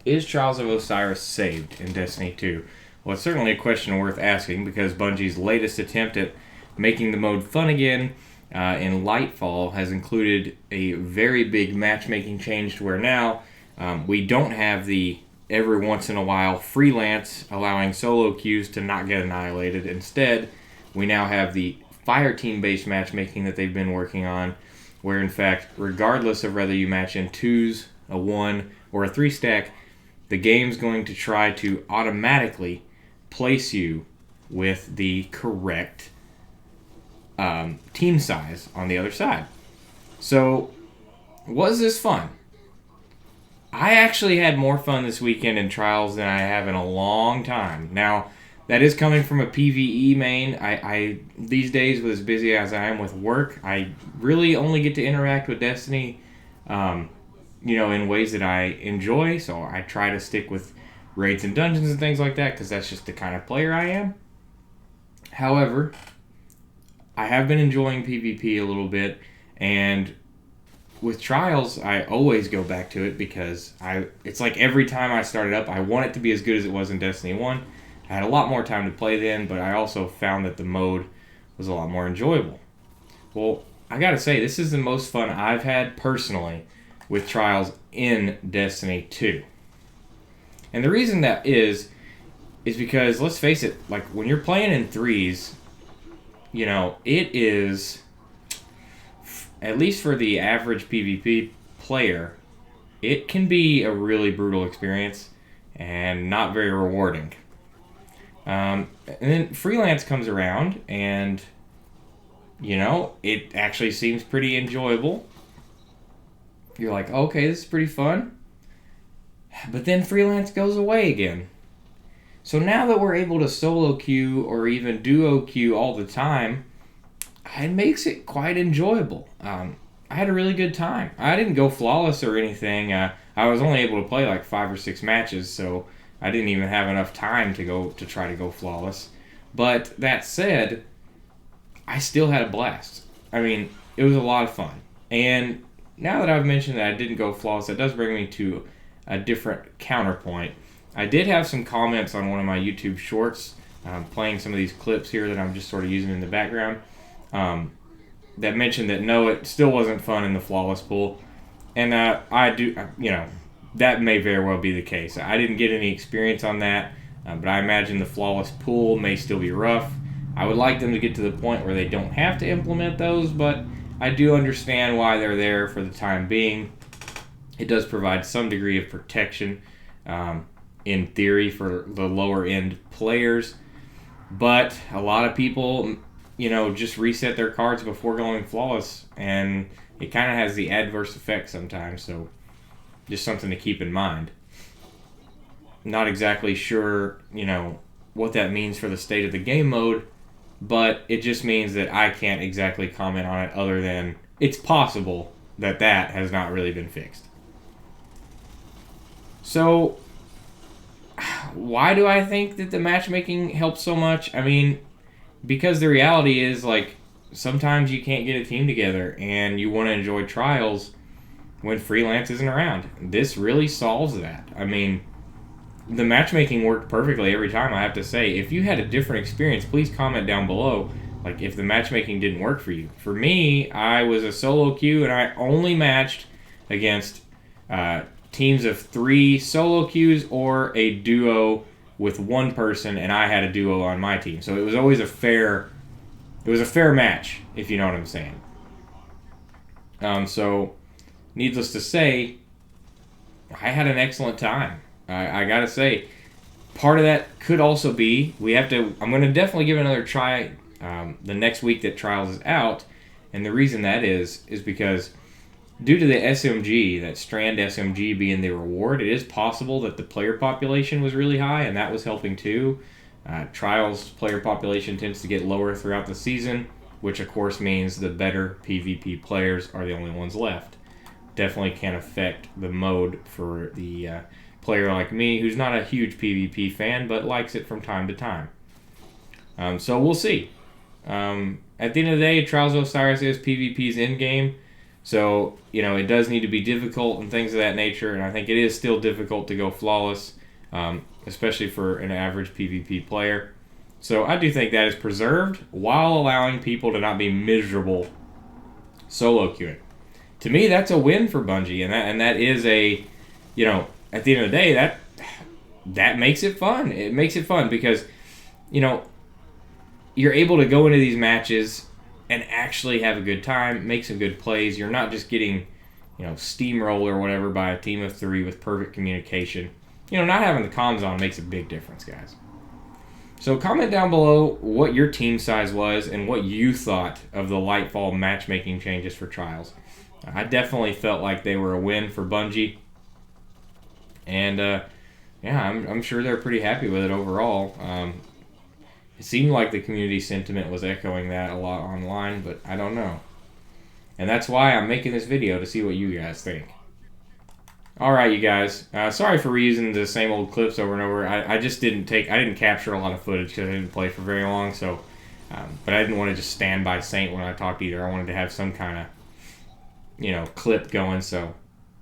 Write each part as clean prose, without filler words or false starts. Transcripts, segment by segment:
Is Trials of Osiris saved in Destiny 2? Well, it's certainly a question worth asking because Bungie's latest attempt at making the mode fun again in Lightfall has included a very big matchmaking change to where now we don't have the every once in a while freelance allowing solo queues to not get annihilated. Instead, we now have the fire team based matchmaking that they've been working on, where in fact, regardless of whether you match in twos, a one, or a three stack, the game's going to try to automatically place you with the correct team size on the other side. So, was this fun? I actually had more fun this weekend in Trials than I have in a long time. Now, that is coming from a PvE main. I these days, with as busy as I am with work, I really only get to interact with Destiny, in ways that I enjoy. So I try to stick with raids and dungeons and things like that because that's just the kind of player I am. However, I have been enjoying PvP a little bit, and with Trials, I always go back to it because it's like every time I start it up, I want it to be as good as it was in Destiny 1. I had a lot more time to play then, but I also found that the mode was a lot more enjoyable. Well, I gotta say, this is the most fun I've had personally with Trials in Destiny 2. And the reason that is because, let's face it, like when you're playing in threes, it is, at least for the average PvP player, it can be a really brutal experience and not very rewarding. And then freelance comes around, and it actually seems pretty enjoyable. You're like, okay, this is pretty fun. But then freelance goes away again. So now that we're able to solo queue or even duo queue all the time, it makes it quite enjoyable. I had a really good time. I didn't go flawless or anything. I was only able to play like 5 or 6 matches, so I didn't even have enough time to try to go flawless. But that said, I still had a blast. I mean, it was a lot of fun. And now that I've mentioned that I didn't go flawless, that does bring me to a different counterpoint. I did have some comments on one of my YouTube shorts, playing some of these clips here that I'm just sort of using in the background, that mentioned that no, it still wasn't fun in the flawless pool. And that may very well be the case. I didn't get any experience on that, but I imagine the flawless pool may still be rough. I would like them to get to the point where they don't have to implement those, but I do understand why they're there for the time being. It does provide some degree of protection, in theory, for the lower end players. But a lot of people, just reset their cards before going flawless, and it kind of has the adverse effect sometimes. So just something to keep in mind. Not exactly sure, what that means for the state of the game mode, but it just means that I can't exactly comment on it other than it's possible that has not really been fixed. So, why do I think that the matchmaking helps so much? I mean, because the reality is, like, sometimes you can't get a team together and you want to enjoy Trials when freelance isn't around. This really solves that. I mean, the matchmaking worked perfectly every time, I have to say. If you had a different experience, please comment down below, like, if the matchmaking didn't work for you. For me, I was a solo queue, and I only matched against teams of 3 solo queues or a duo with one person, and I had a duo on my team. So it was always a fair match, if you know what I'm saying. So, needless to say, I had an excellent time. I gotta say, part of that could also be I'm going to definitely give it another try the next week that Trials is out, and the reason that is because due to the SMG, that Strand SMG being the reward, it is possible that the player population was really high, and that was helping too. Trials player population tends to get lower throughout the season, which of course means the better PvP players are the only ones left. Definitely can affect the mode for the player like me, who's not a huge PvP fan, but likes it from time to time. So we'll see. At the end of the day, Trials of Osiris is PvP's endgame. So, it does need to be difficult and things of that nature, and I think it is still difficult to go flawless, especially for an average PvP player. So I do think that is preserved while allowing people to not be miserable solo queuing. To me, that's a win for Bungie, and that is a, at the end of the day, that makes it fun. It makes it fun because, you're able to go into these matches and actually have a good time, make some good plays. You're not just getting, steamrolled or whatever by a team of 3 with perfect communication. Not having the comms on makes a big difference, guys. So comment down below what your team size was and what you thought of the Lightfall matchmaking changes for Trials. I definitely felt like they were a win for Bungie. And, I'm sure they're pretty happy with it overall. It seemed like the community sentiment was echoing that a lot online, but I don't know. And that's why I'm making this video, to see what you guys think. Alright, you guys. Sorry for reusing the same old clips over and over. I just didn't capture a lot of footage because I didn't play for very long, so... but I didn't want to just stand by Saint when I talked either. I wanted to have some kind of, clip going, so...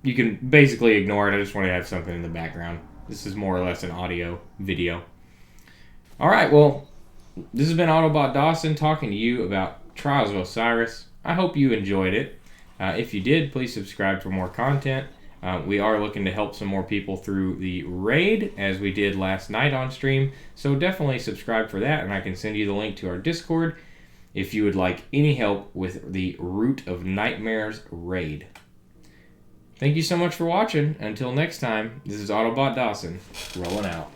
You can basically ignore it. I just want to have something in the background. This is more or less an audio video. Alright, well... This has been Autobot Dawson talking to you about Trials of Osiris. I hope you enjoyed it. If you did, please subscribe for more content. We are looking to help some more people through the raid, as we did last night on stream. So definitely subscribe for that, and I can send you the link to our Discord if you would like any help with the Root of Nightmares raid. Thank you so much for watching. Until next time, this is Autobot Dawson, rolling out.